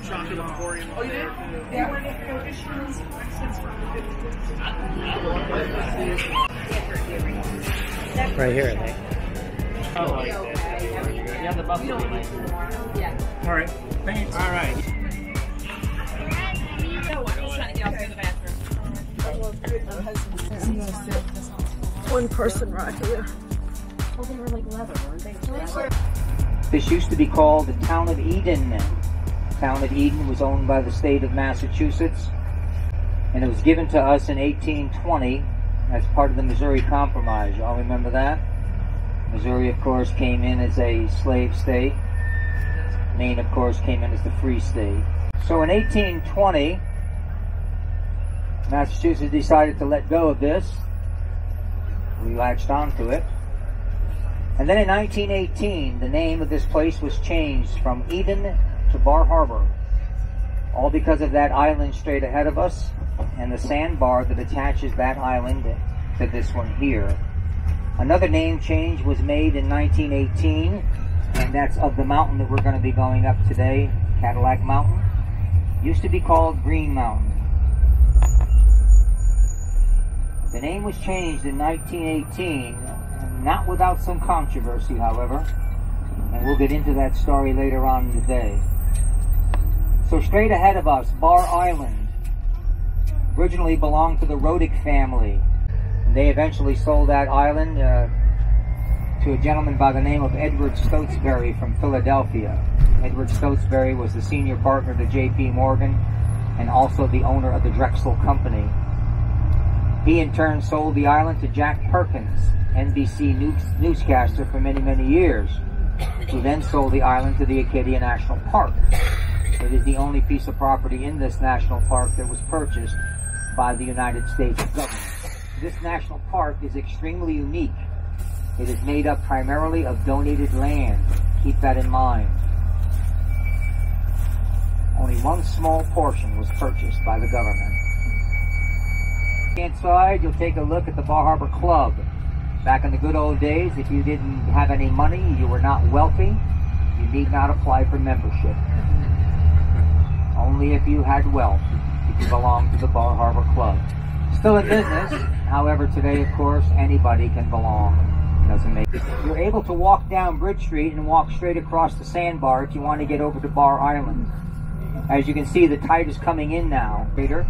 chocolate emporium. Oh, you did? Yeah, we're getting traditions. Right here, I think. Oh, like that. Yeah, the buffalo. Yeah. All right. Thanks. All right. One person right here. Well, they were like leather, weren't they? This used to be called the Town of Eden. The Town of Eden was owned by the state of Massachusetts, and it was given to us in 1820 as part of the Missouri Compromise. Y'all remember that? Missouri, of course, came in as a slave state. Maine, of course, came in as the free state. So in 1820, Massachusetts decided to let go of this. We latched onto it. And then in 1918, the name of this place was changed from Eden to Bar Harbor. All because of that island straight ahead of us and the sandbar that attaches that island to this one here. Another name change was made in 1918, and that's of the mountain that we're going to be going up today, Cadillac Mountain. Used to be called Green Mountain. The name was changed in 1918, not without some controversy, however, and we'll get into that story later on in the day. So straight ahead of us, Bar Island originally belonged to the Rodick family. They eventually sold that island to a gentleman by the name of Edward Stotesbury from Philadelphia. Edward Stotesbury was the senior partner to J.P. Morgan and also the owner of the Drexel Company. He in turn sold the island to Jack Perkins, NBC newscaster for many, many years, who then sold the island to the Acadia National Park. It is the only piece of property in this national park that was purchased by the United States government. This national park is extremely unique. It is made up primarily of donated land. Keep that in mind. Only one small portion was purchased by the government. Inside, you'll take a look at the Bar Harbor Club. Back in the good old days, if you didn't have any money, you were not wealthy, you need not apply for membership. Only if you had wealth did you belong to the Bar Harbor Club. Still in business, however, today, of course, anybody can belong. It doesn't make it. You're able to walk down Bridge Street and walk straight across the sandbar if you want to get over to Bar Island. As you can see, the tide is coming in now, Peter,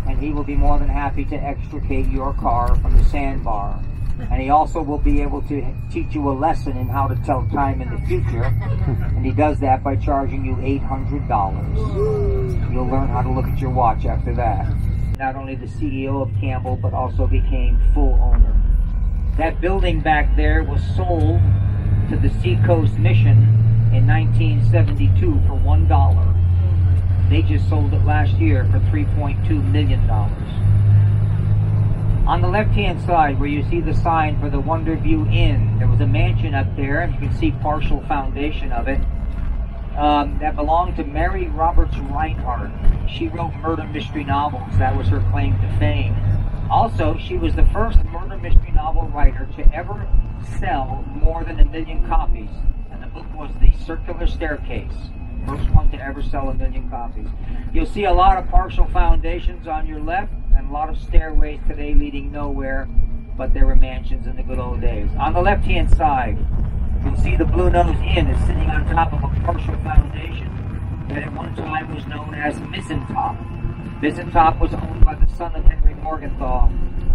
and he will be more than happy to extricate your car from the sandbar. And he also will be able to teach you a lesson in how to tell time in the future, and he does that by charging you $800. You'll learn how to look at your watch after that. Not only the CEO of Campbell, but also became full owner. That building back there was sold to the Seacoast Mission in 1972 for $1. They just sold it last year for $3.2 million. On the left-hand side, where you see the sign for the Wonderview Inn, there was a mansion up there, and you can see partial foundation of it, that belonged to Mary Roberts Reinhardt. She wrote murder mystery novels. That was her claim to fame. Also, she was the first murder mystery novel writer to ever sell more than 1 million copies, and the book was The Circular Staircase. First one to ever sell 1 million copies. You'll see a lot of partial foundations on your left and a lot of stairways today leading nowhere, but there were mansions in the good old days. On the left-hand side, you can see the Blue Nose Inn is sitting on top of a partial foundation that at one time was known as Mizentop. Mizentop was owned by the son of Henry Morgenthau,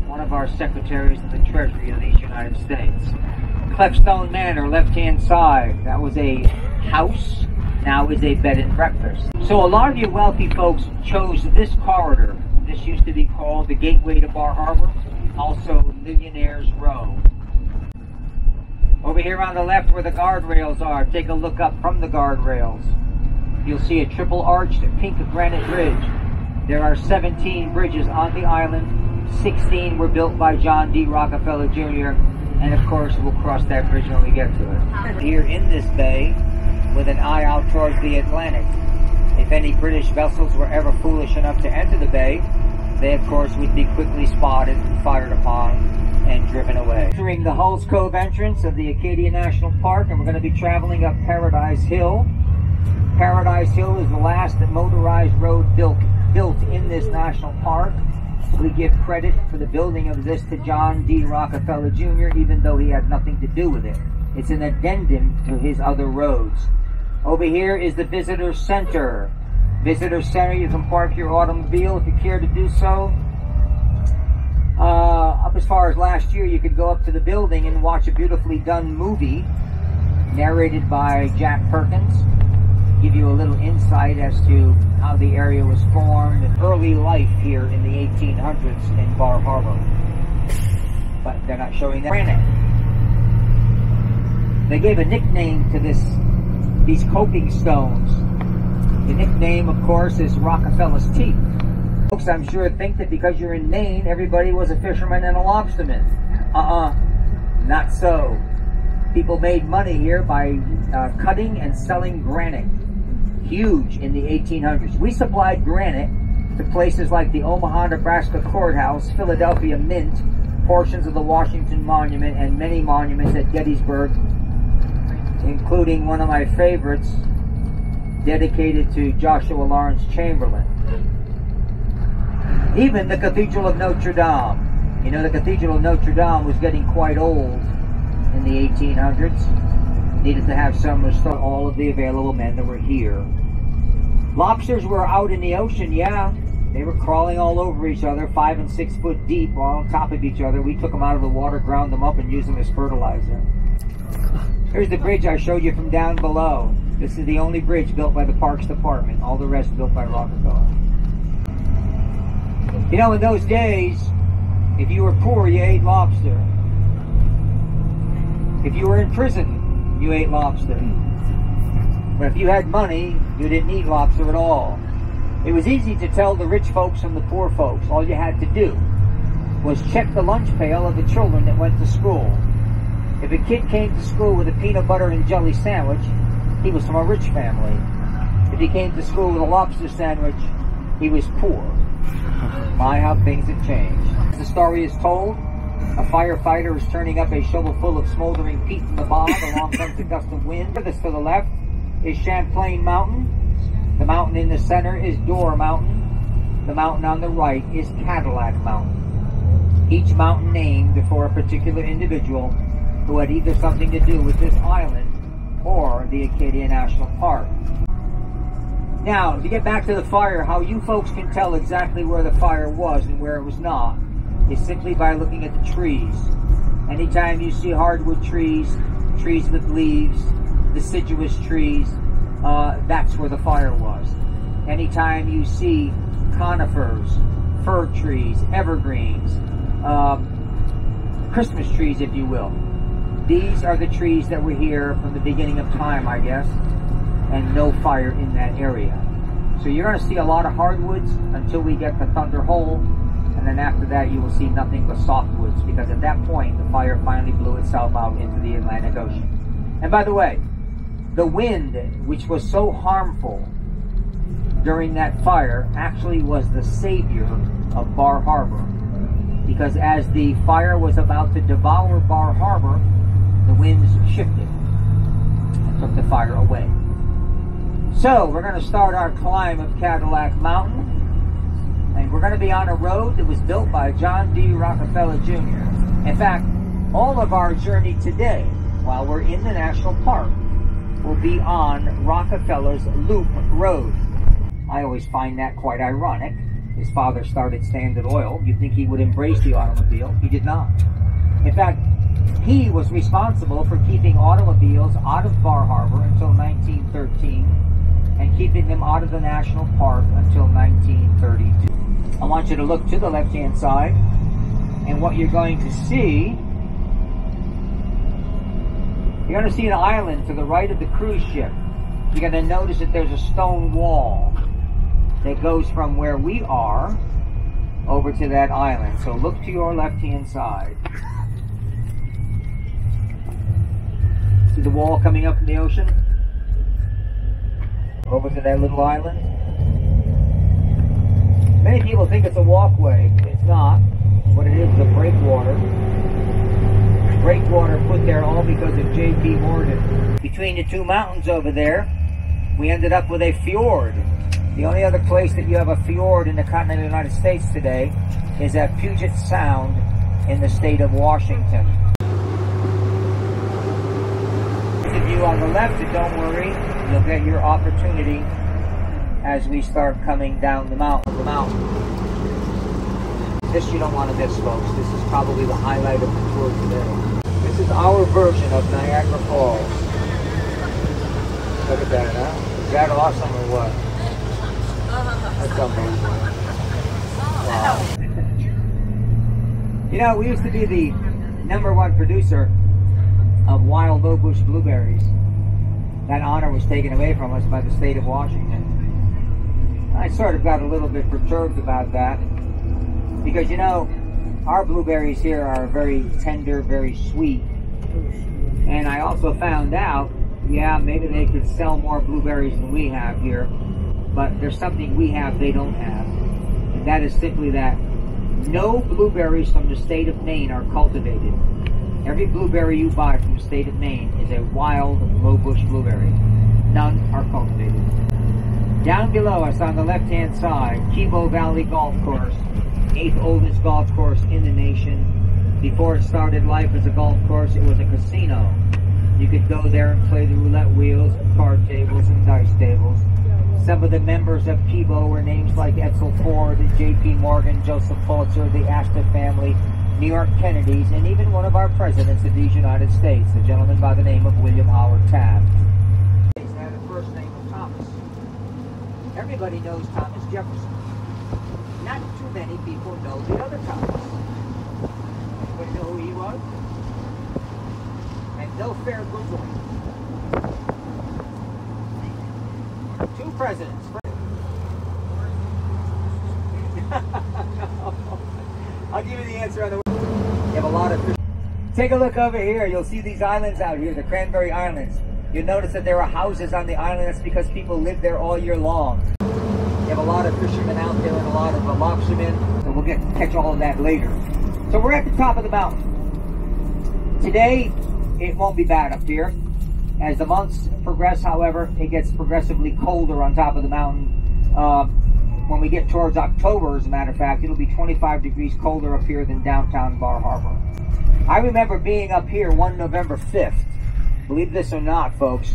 one of our secretaries of the Treasury of these United States. Clepstone Manor, left-hand side, that was a house, now is a bed and breakfast. So a lot of you wealthy folks chose this corridor. This used to be called the Gateway to Bar Harbor, also Millionaire's Row. Over here on the left where the guardrails are, take a look up from the guardrails. You'll see a triple arched pink granite bridge. There are 17 bridges on the island. 16 were built by John D. Rockefeller Jr. And of course, we'll cross that bridge when we get to it. Here in this bay, with an eye out towards the Atlantic. If any British vessels were ever foolish enough to enter the bay, they of course would be quickly spotted, fired upon, and driven away. Entering the Hulls Cove entrance of the Acadia National Park, and we're going to be traveling up Paradise Hill. Paradise Hill is the last motorized road built in this national park. We give credit for the building of this to John D. Rockefeller Jr., even though he had nothing to do with it. It's an addendum to his other roads. Over here is the Visitor Center. Visitor Center, you can park your automobile if you care to do so. Up as far as last year, you could go up to the building and watch a beautifully done movie narrated by Jack Perkins. Give you a little insight as to how the area was formed and early life here in the 1800s in Bar Harbor. But they're not showing that. Granite. They gave a nickname to these coping stones. The nickname, of course, is Rockefeller's Teeth. Folks, I'm sure, think that because you're in Maine, everybody was a fisherman and a lobsterman. Not so. People made money here by cutting and selling granite. Huge in the 1800s. We supplied granite to places like the Omaha, Nebraska Courthouse, Philadelphia Mint, portions of the Washington Monument, and many monuments at Gettysburg, including one of my favorites, dedicated to Joshua Lawrence Chamberlain. Even the Cathedral of Notre Dame. You know, the Cathedral of Notre Dame was getting quite old in the 1800s. Needed to have some restore all of the available men that were here. Lobsters were out in the ocean, yeah. They were crawling all over each other, 5 and 6 foot deep, all on top of each other. We took them out of the water, ground them up, and used them as fertilizer. Here's the bridge I showed you from down below. This is the only bridge built by the Parks Department. All the rest built by Rockefeller. You know, in those days, if you were poor, you ate lobster. If you were in prison, you ate lobster. But if you had money, you didn't eat lobster at all. It was easy to tell the rich folks from the poor folks. All you had to do was check the lunch pail of the children that went to school. If a kid came to school with a peanut butter and jelly sandwich, he was from a rich family. If he came to school with a lobster sandwich, he was poor. My, how things have changed. As the story is told, a firefighter is turning up a shovel full of smoldering peat from the bog. Along comes a gust of wind. This to the left is Champlain Mountain. The mountain in the center is Dorr Mountain. The mountain on the right is Cadillac Mountain. Each mountain named for a particular individual who had either something to do with this island or the Acadia National Park. Now, to get back to the fire, how you folks can tell exactly where the fire was and where it was not is simply by looking at the trees. Anytime you see hardwood trees, trees with leaves, deciduous trees, that's where the fire was. Anytime you see conifers, fir trees, evergreens, Christmas trees, if you will, these are the trees that were here from the beginning of time, I guess, and no fire in that area. So you're going to see a lot of hardwoods until we get to Thunder Hole, and then after that you will see nothing but softwoods, because at that point the fire finally blew itself out into the Atlantic Ocean. And by the way, the wind, which was so harmful during that fire, actually was the savior of Bar Harbor, because as the fire was about to devour Bar Harbor, the winds shifted and took the fire away. So we're going to start our climb of Cadillac Mountain, and we're going to be on a road that was built by John D. Rockefeller Jr. In fact, all of our journey today, while we're in the national park, will be on Rockefeller's Loop Road. I always find that quite ironic. His father started Standard Oil. You'd think he would embrace the automobile. He did not. In fact, he was responsible for keeping automobiles out of Bar Harbor until 1913 and keeping them out of the national park until 1932. I want you to look to the left-hand side, and what you're going to see, you're going to see an island to the right of the cruise ship. You're going to notice that there's a stone wall that goes from where we are over to that island. So look to your left-hand side. See the wall coming up from the ocean? Over to that little island. Many people think it's a walkway. It's not. What it is a breakwater. Breakwater put there all because of J.P. Morgan. Between the two mountains over there we ended up with a fjord. The only other place that you have a fjord in the continental United States today is at Puget Sound in the state of Washington. Those of you on the left, don't worry, you'll get your opportunity as we start coming down the mountain. This you don't want to miss, folks. This is probably the highlight of the tour today. This is our version of Niagara Falls. Look at that, huh? Is that awesome or what? That's unbelievable. Wow. You know, we used to be the #1 producer of wild low bush blueberries. That honor was taken away from us by the state of Washington. I sort of got a little bit perturbed about that because, you know, our blueberries here are very tender, very sweet. And I also found out, yeah, maybe they could sell more blueberries than we have here, but there's something we have they don't have. And that is simply that no blueberries from the state of Maine are cultivated. Every blueberry you buy from the state of Maine is a wild, low bush blueberry. None are cultivated. Down below us on the left-hand side, Kobo Valley Golf Course, 8th oldest golf course in the nation. Before it started life as a golf course, it was a casino. You could go there and play the roulette wheels, card tables, and dice tables. Some of the members of Kobo were names like Edsel Ford, J.P. Morgan, Joseph Pulitzer, the Astor family, New York Kennedys, and even one of our presidents of these United States, a gentleman by the name of William Howard Taft. He had a first name of Thomas. Everybody knows Thomas Jefferson. Not too many people know the other Thomas. Anybody know who he was? And no fair Googling. Two presidents. I'll give you the answer on the way. You have a lot of fish. Take a look over here. You'll see these islands out here, the Cranberry Islands. You'll notice that there are houses on the island. That's because people live there all year long. You have a lot of fishermen out there and a lot of lobstermen. So we'll catch all of that later. So we're at the top of the mountain. Today, it won't be bad up here. As the months progress, however, it gets progressively colder on top of the mountain. When we get towards October, as a matter of fact, it'll be 25 degrees colder up here than downtown Bar Harbor. I remember being up here one November 5th. Believe this or not, folks.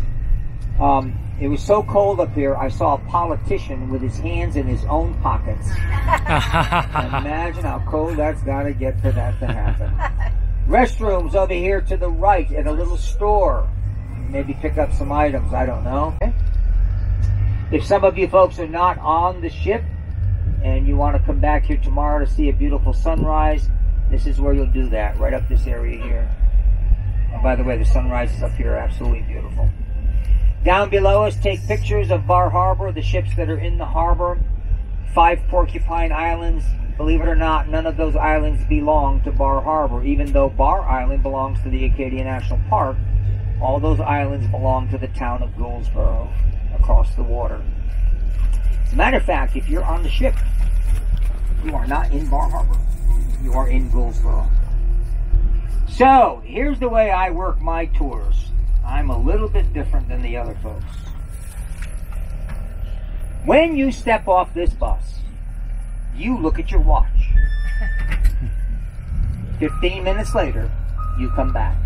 It was so cold up here, I saw a politician with his hands in his own pockets. Imagine how cold that's got to get for that to happen. Restrooms over here to the right at a little store. Maybe pick up some items, I don't know. If some of you folks are not on the ship and you want to come back here tomorrow to see a beautiful sunrise, this is where you'll do that, right up this area here. And by the way, the sunrises up here are absolutely beautiful. Down below us, take pictures of Bar Harbor, the ships that are in the harbor. 5 Porcupine Islands. Believe it or not, none of those islands belong to Bar Harbor. Even though Bar Island belongs to the Acadia National Park, all those islands belong to the town of Goldsboro, across the water. As a matter of fact, if you're on the ship, you are not in Bar Harbor. You are in Goldsboro. So, here's the way I work my tours. I'm a little bit different than the other folks. When you step off this bus, you look at your watch. 15 minutes later, you come back.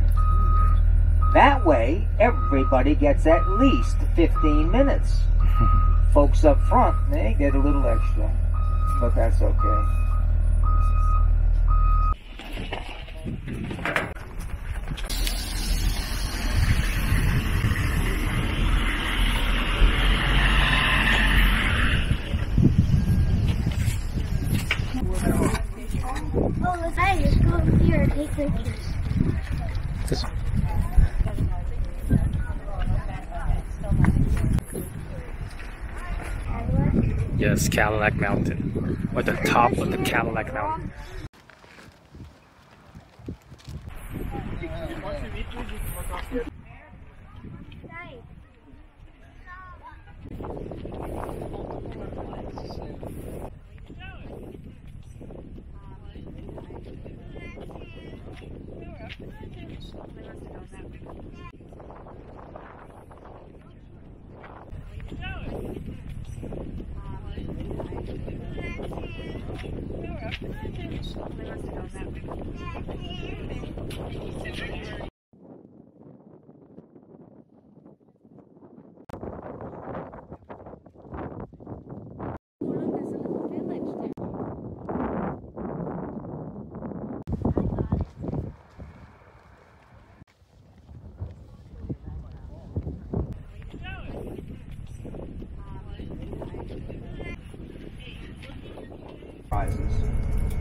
That way, everybody gets at least 15 minutes. Folks up front, they get a little extra, but that's okay. Oh, let's just go over here and take pictures. Yes, Cadillac Mountain. Or the top of the Cadillac Mountain.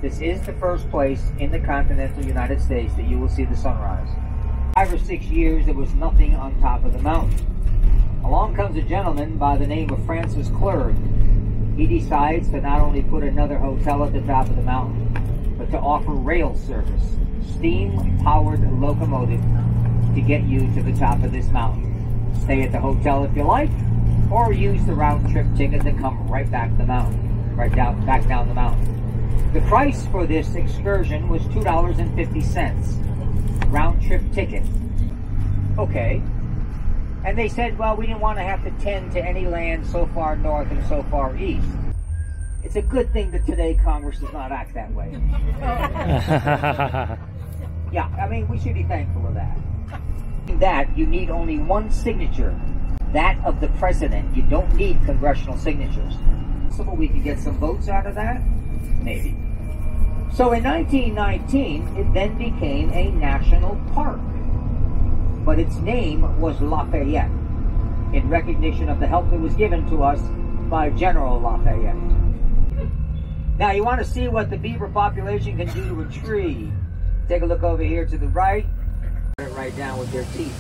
This is the first place in the continental United States that you will see the sunrise. 5 or 6 years, there was nothing on top of the mountain. Along comes a gentleman by the name of Francis Clerg. He decides to not only put another hotel at the top of the mountain, but to offer rail service, steam-powered locomotive to get you to the top of this mountain. Stay at the hotel if you like, or use the round-trip ticket to come right back the mountain, back down the mountain. The price for this excursion was $2.50, round-trip ticket. Okay. And they said, well, we didn't want to have to tend to any land so far north and so far east. It's a good thing that today Congress does not act that way. Yeah, I mean, we should be thankful of that. That, you need only one signature, that of the president. You don't need congressional signatures. So we can get some votes out of that? Maybe. So in 1919, it then became a national park. But its name was Lafayette, in recognition of the help that was given to us by General Lafayette. Now, you want to see what the beaver population can do to a tree. Take a look over here to the right. Put it right down with their teeth.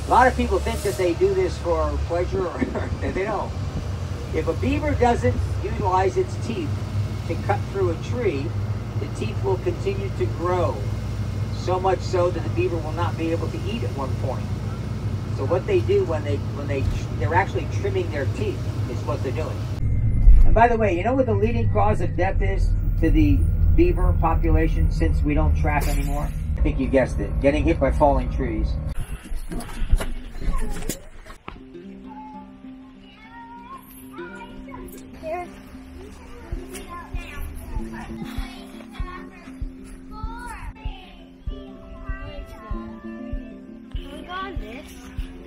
A lot of people think that they do this for pleasure, or they don't. If a beaver doesn't utilize its teeth to cut through a tree, the teeth will continue to grow. So much so that the beaver will not be able to eat at one point. So what they do when they're actually trimming their teeth is what they're doing. And by the way, you know what the leading cause of death is to the beaver population since we don't trap anymore? I think you guessed it. Getting hit by falling trees.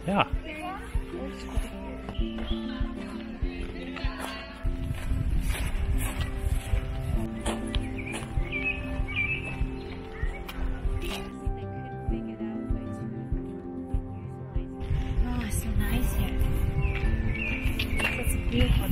Yeah. Oh, it's so nice here. It's beautiful.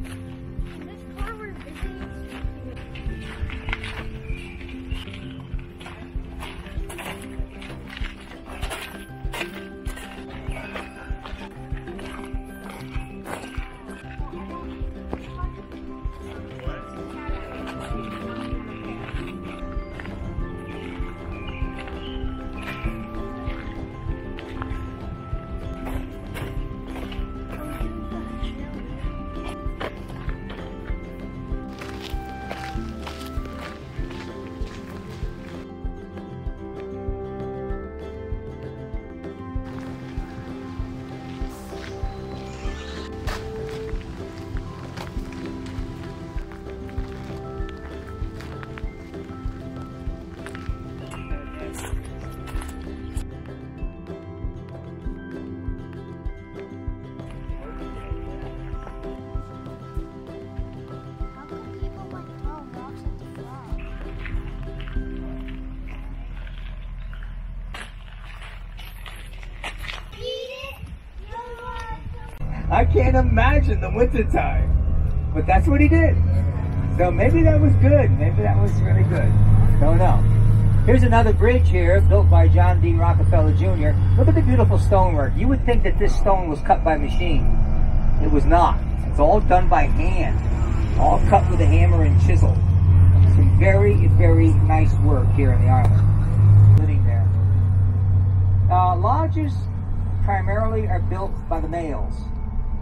I can't imagine the winter time, but that's what he did. So maybe that was good. Maybe that was really good. Don't know. Here's another bridge here, built by John D. Rockefeller Jr. Look at the beautiful stonework. You would think that this stone was cut by machine. It was not. It's all done by hand. All cut with a hammer and chisel. Some very, very nice work here in the island. Living there. Lodges primarily are built by the males.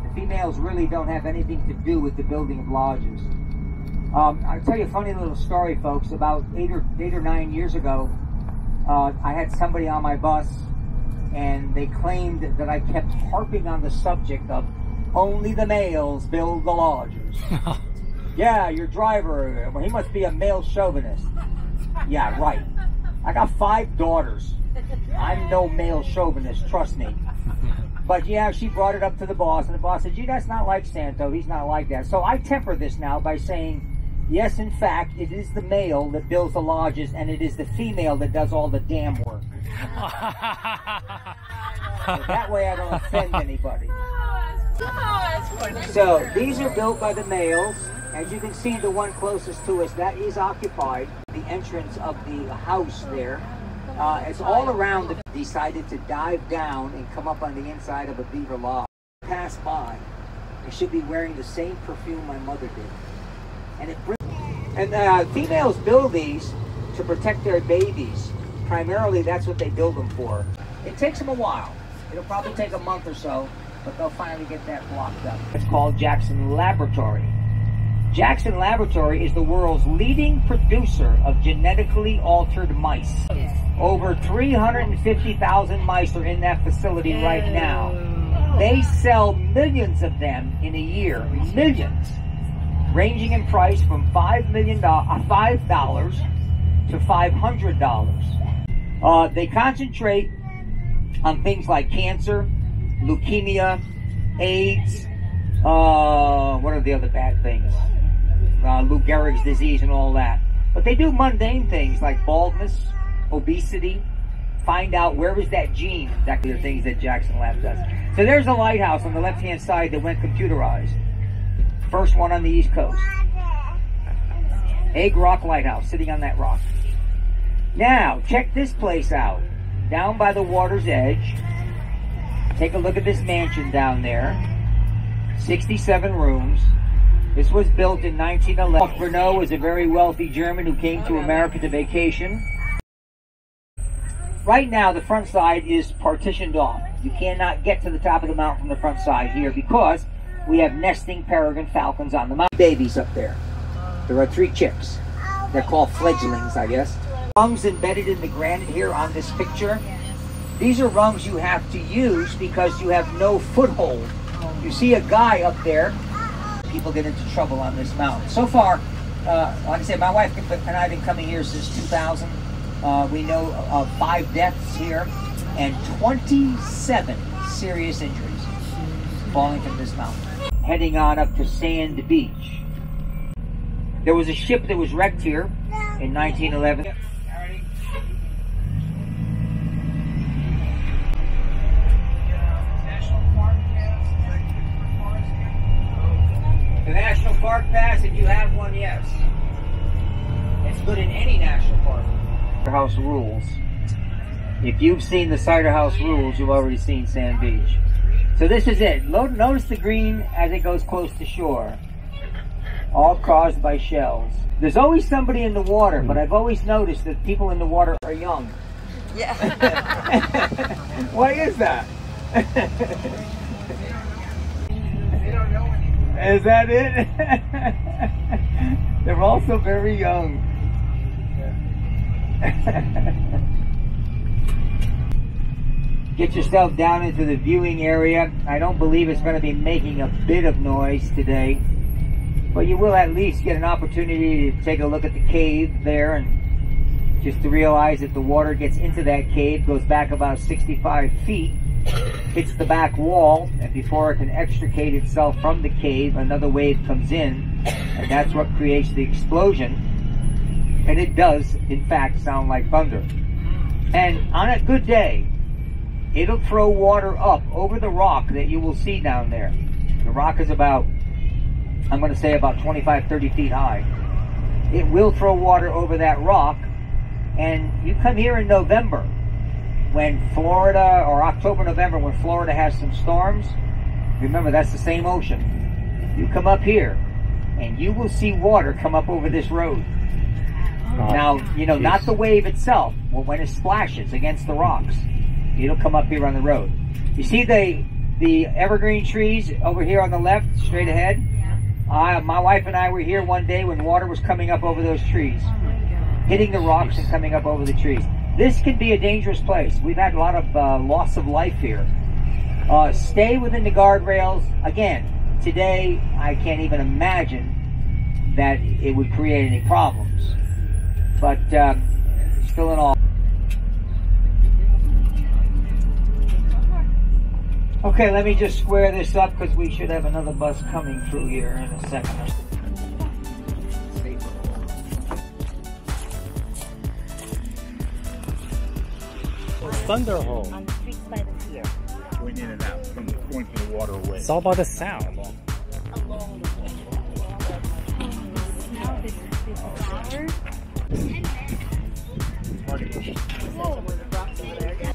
The females really don't have anything to do with the building of lodges. I'll tell you a funny little story, folks. About 8 or 9 years ago, I had somebody on my bus, and they claimed that I kept harping on the subject of Only the males build the lodges. Yeah, your driver, well, he must be a male chauvinist. Yeah, right. I got 5 daughters. I'm no male chauvinist, trust me. But yeah, she brought it up to the boss, and the boss said, gee, that's not like Santo. He's not like that. So I temper this now by saying, yes, in fact, it is the male that builds the lodges, and it is the female that does all the damn work. So that way I don't offend anybody. So these are built by the males. As you can see, the one closest to us, that is occupied. The entrance of the house there. It's all around. Decided to dive down and come up on the inside of a beaver lodge. Pass by, they should be wearing the same perfume my mother did. And it brings. And females build these to protect their babies. Primarily, that's what they build them for. It takes them a while. It'll probably take a month or so, but they'll finally get that blocked up. It's called Jackson Laboratory. Jackson Laboratory is the world's leading producer of genetically altered mice. Over 350,000 mice are in that facility right now. They sell millions of them in a year. Millions. Ranging in price from $5 to $500. They concentrate on things like cancer, leukemia, AIDS, what are the other bad things? Lou Gehrig's disease and all that. But they do mundane things like baldness, obesity, find out where is that gene, exactly the things that Jackson Lab does. So there's a lighthouse on the left-hand side that went computerized. First one on the East Coast. Egg Rock Lighthouse, sitting on that rock. Now, check this place out. Down by the water's edge. Take a look at this mansion down there. 67 rooms. This was built in 1911. Renault was a very wealthy German who came to America to vacation. Right now, the front side is partitioned off. You cannot get to the top of the mountain from the front side here because we have nesting peregrine falcons on the mountain. Babies up there. There are 3 chicks. They're called fledglings, I guess. Rungs embedded in the granite here on this picture. These are rungs you have to use because you have no foothold. You see a guy up there. People get into trouble on this mountain. So far, like I said, my wife and I have been coming here since 2000. We know of 5 deaths here and 27 serious injuries falling from this mountain. Heading on up to Sand Beach. There was a ship that was wrecked here in 1911. The National Park Pass, if you have one, yes. It's good in any national park. House rules. If you've seen the Cider House rules, you've already seen Sand Beach. So this is it. Notice the green as it goes close to shore. All caused by shells. There's always somebody in the water, but I've always noticed that people in the water are young. Yeah. Why is that? Is that it? They're also very young. Get yourself down into the viewing area. I don't believe it's going to be making a bit of noise today, but you will at least get an opportunity to take a look at the cave there, and just to realize that the water gets into that cave, goes back about 65 feet, hits the back wall, and before it can extricate itself from the cave, another wave comes in, and that's what creates the explosion. And it does, in fact, sound like thunder. And on a good day, it'll throw water up over the rock that you will see down there. The rock is about, I'm going to say about 25, 30 feet high. It will throw water over that rock, and you come here in November, when Florida, or October, November, when Florida has some storms, remember that's the same ocean. You come up here, and you will see water come up over this road. Now, you know, not the wave itself, but when it splashes against the rocks, it'll come up here on the road. You see the evergreen trees over here on the left, straight ahead? My wife and I were here one day when water was coming up over those trees, hitting the rocks and coming up over the trees. This can be a dangerous place. We've had a lot of loss of life here. Stay within the guardrails. Again, today I can't even imagine that it would create any problems. But still in all. Okay, let me just square this up because we should have another bus coming through here in a second. Thunderhole. On the streets by the pier. Going in and out, from going to the waterway. It's all about the sound. Along the way. Now this flower. 10 minutes. Whoa. Where the rocks over there. Yeah.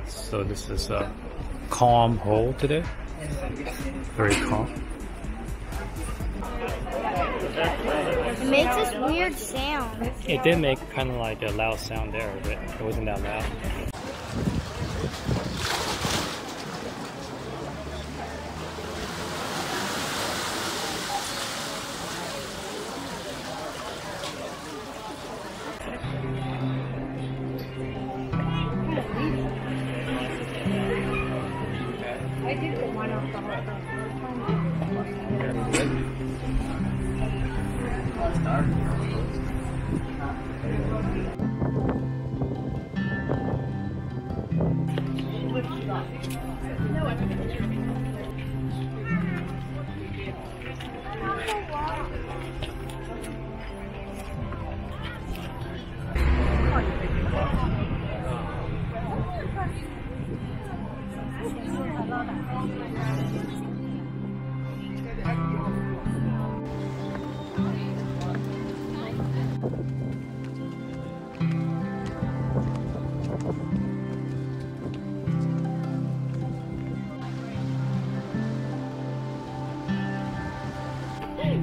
So this is a calm hole today. Very calm. It makes this weird sound. It did make kind of like a loud sound there, but it wasn't that loud.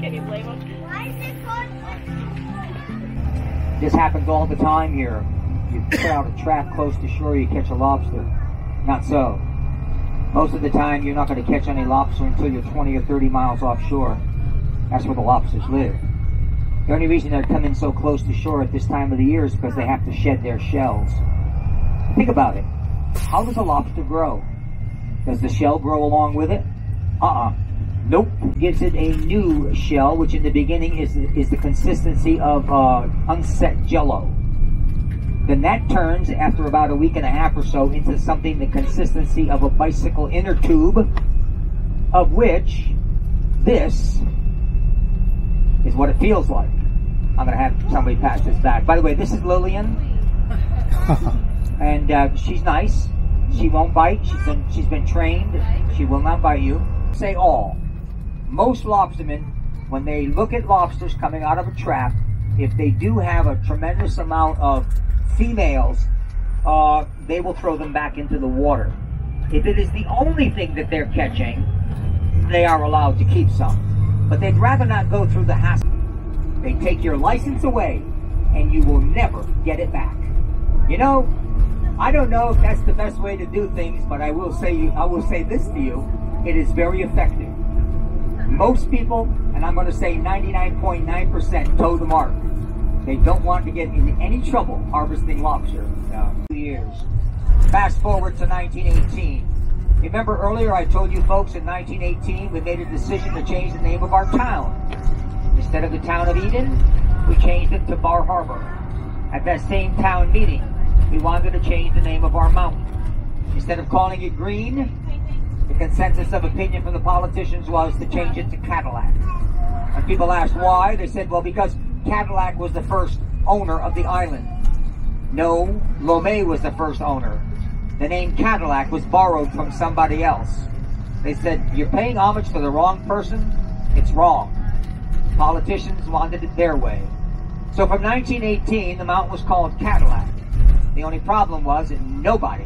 Can you blame him? This happens all the time here. You put out a trap close to shore, you catch a lobster. Not so. Most of the time, you're not going to catch any lobster until you're 20 or 30 miles offshore. That's where the lobsters live. The only reason they're coming so close to shore at this time of the year is because they have to shed their shells. Think about it. How does a lobster grow? Does the shell grow along with it? Nope. Gives it a new shell, which in the beginning is the consistency of unset jello. Then that turns, after about a week and a half or so, into something the consistency of a bicycle inner tube, of which this is what it feels like. I'm going to have somebody pass this back. By the way, this is Lillian, and she's nice. She won't bite. She's been trained. She will not bite you. Say all. Most lobstermen, when they look at lobsters coming out of a trap, if they do have a tremendous amount of females, they will throw them back into the water. If it is the only thing that they're catching, they are allowed to keep some. But they'd rather not go through the hassle. They take your license away, and you will never get it back. You know, I don't know if that's the best way to do things, but I will say this to you: it is very effective. Most people, and I'm going to say 99.9%, toe the mark. They don't want to get into any trouble harvesting lobster. 2 years. Fast forward to 1918. Remember earlier I told you folks in 1918 we made a decision to change the name of our town. Instead of the town of Eden, we changed it to Bar Harbor. At that same town meeting, we wanted to change the name of our mountain. Instead of calling it Green, the consensus of opinion from the politicians was to change it to Cadillac. When people asked why, they said, well, because Cadillac was the first owner of the island. No, Lomé was the first owner. The name Cadillac was borrowed from somebody else. They said, you're paying homage to the wrong person. It's wrong. Politicians wanted it their way. So from 1918, the mountain was called Cadillac. The only problem was that nobody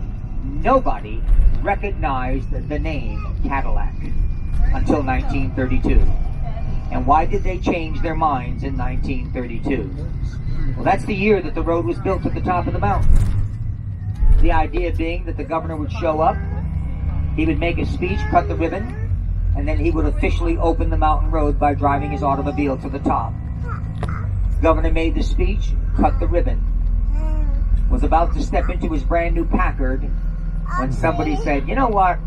recognized the name Cadillac until 1932. And why did they change their minds in 1932? Well, that's the year that the road was built to the top of the mountain. The idea being that the governor would show up, he would make a speech, cut the ribbon, and then he would officially open the mountain road by driving his automobile to the top. Governor made the speech, cut the ribbon, was about to step into his brand new Packard when somebody said, you know what,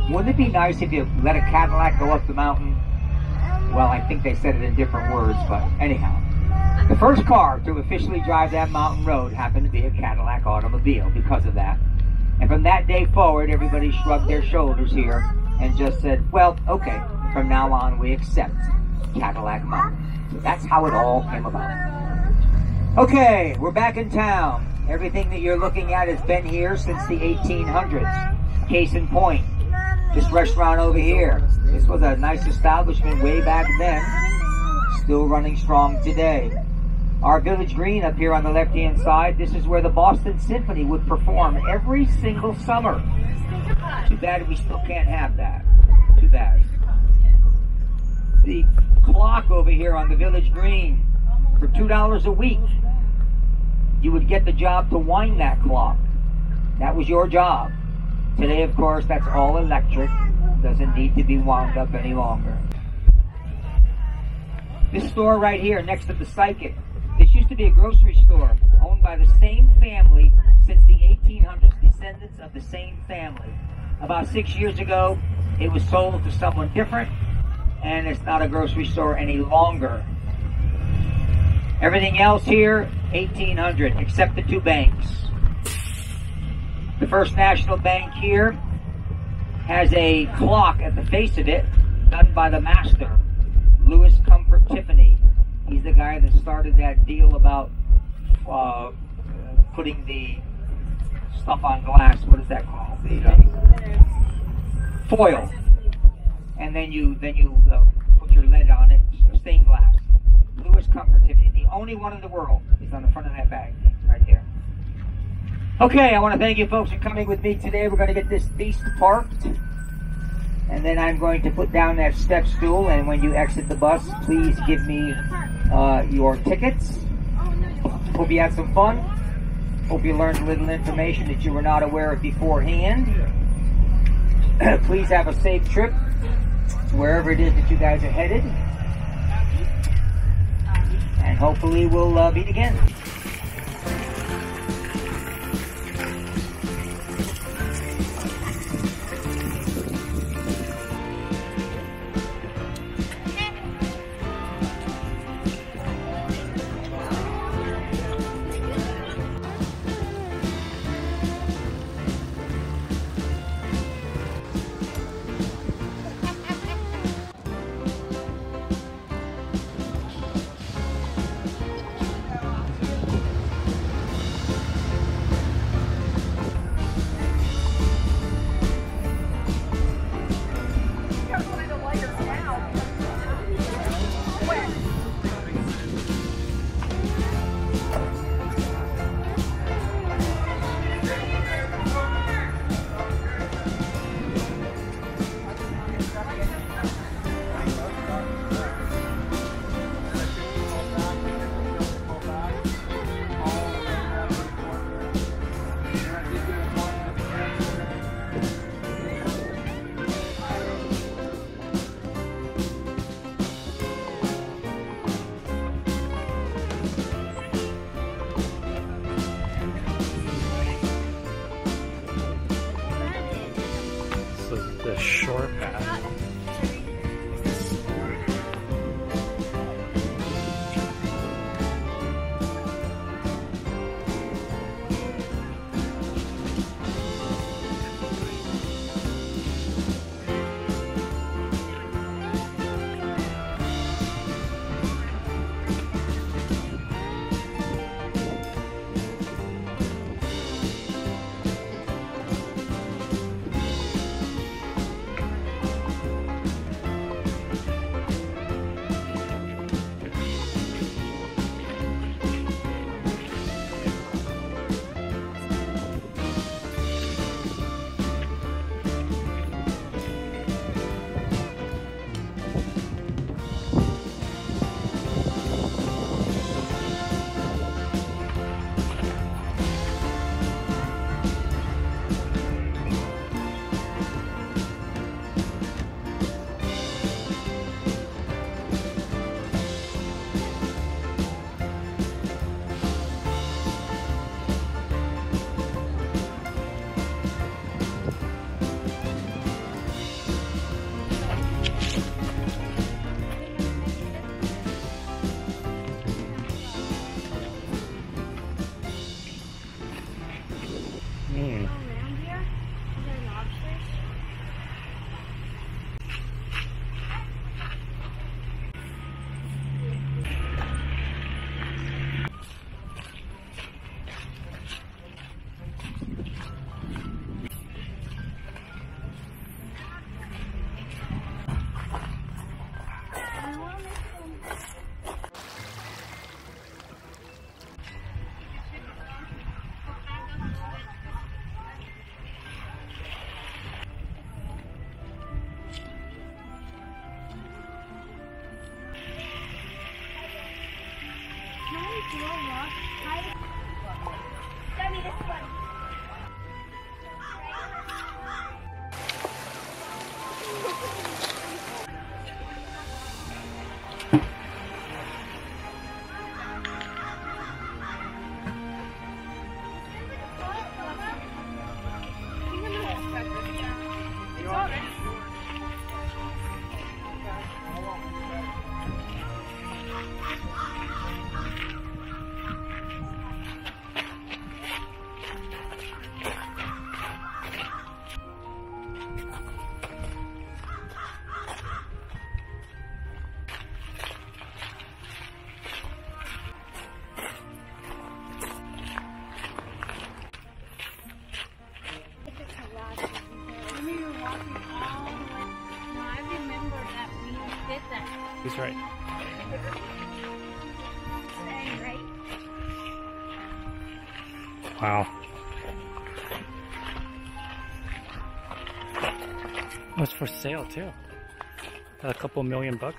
wouldn't it be nice if you let a Cadillac go up the mountain? Well, I think they said it in different words, but anyhow. The first car to officially drive that mountain road happened to be a Cadillac automobile because of that. And from that day forward, everybody shrugged their shoulders here and just said, well, okay, from now on we accept Cadillac Mountain. So that's how it all came about. Okay, we're back in town. Everything that you're looking at has been here since the 1800s. Case in point, this restaurant over here. This was a nice establishment way back then, still running strong today. Our village green up here on the left-hand side, this is where the Boston Symphony would perform every single summer. Too bad we still can't have that. Too bad. The clock over here on the village green, for $2 a week, you would get the job to wind that clock. That was your job. Today, of course, that's all electric. Doesn't need to be wound up any longer. This store right here next to the Psychic, this used to be a grocery store owned by the same family since the 1800s, descendants of the same family. About 6 years ago, it was sold to someone different, and it's not a grocery store any longer. Everything else here, 1800, except the two banks. The First National Bank here has a clock at the face of it, done by the master, Louis Comfort Tiffany. He's the guy that started that deal about putting the stuff on glass. What is that called? The foil. And then you put your lead on it, stained glass. Louis Comfort Tiffany, the only one in the world, is on the front of that bag, right there. Okay, I want to thank you folks for coming with me today. We're going to get this beast parked, and then I'm going to put down that step stool, and when you exit the bus, please give me your tickets. Hope you had some fun. Hope you learned a little information that you were not aware of beforehand. Please have a safe trip to wherever it is that you guys are headed. And hopefully we'll meet again. shore path. Around here, are there lobsters? Show me this one. He's right. Wow. Oh, it's for sale too. Got a couple $1,000,000.